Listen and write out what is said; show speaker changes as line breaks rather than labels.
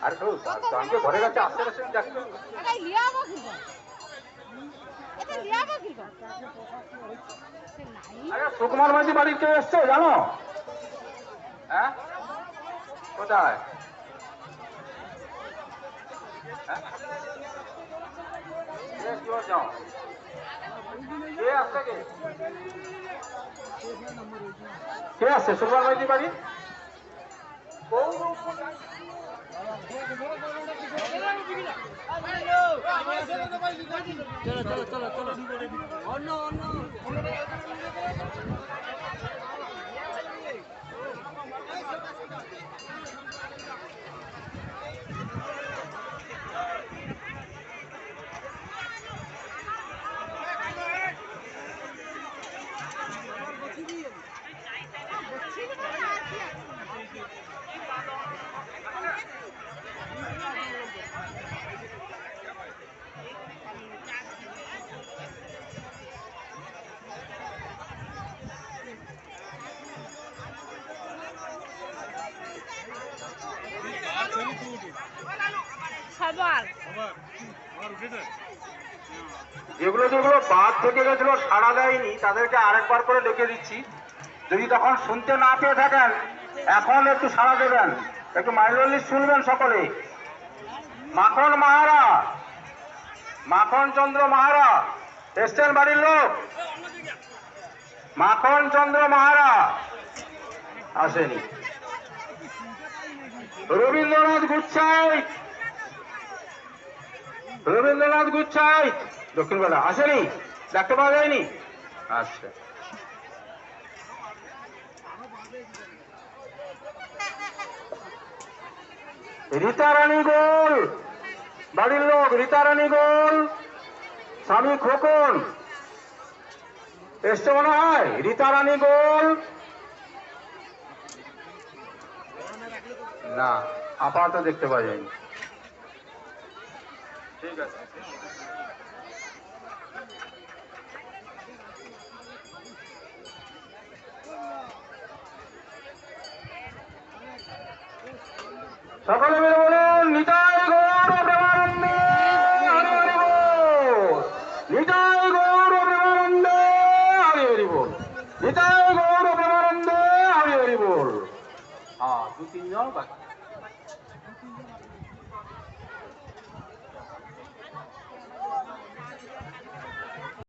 আরে তো সঙ্গে ঘরে গেছে আসতে আসতে দেখছো
এটা লিয়াবো কি গো এটা লিয়াবো কি গো
আরে সুকুমার মাঝি বাড়ি কে এসছে জানো? হ্যাঁ কোথায়? হ্যাঁ কি যাও কে আসছে কে আসছে সুকুমার মাঝি বাড়ি?
চলো চলো চলো চলো অন্য অন্য
যেগুলো যেগুলো বাদ থেকে গেছিল সাড়া দেয়নি তাদেরকে আরেকবার করে ডেকে দিচ্ছি। যদি তখন শুনতে না পেয়ে থাকেন এখন একটু সাড়া দেবেন, একটু মাইললি শুনবেন সকলে। মাখন মাহারা, মাখন চন্দ্র মাহারা এসছেন বাড়ির লোক? মাখন চন্দ্র মাহারা আসেনি। রবীন্দ্রনাথ গুচ্ছাই, রবীন্দ্রনাথ গুচ্ছাই দক্ষিণবেলা আসেনি, দেখতে পাওয়া যায়নি। আচ্ছা রীতা রানী গোল বাড়ির লোক, রীতা রানী গোল স্বামী খোকন এসছে মনে হয়। রীতা রানী গোল না, আপাতত দেখতে পাওয়া যায়নি। ঠিক আছে সকলে মিলে বলুন নিতাই গৌর প্রেমানন্দে হরি হরি বল, নিতাই গৌর প্রেমানন্দে হরি হরি বল, নিতাই গৌর প্রেমানন্দে হরি হরি বল। হ্যাঁ দু তিনজন বাকি।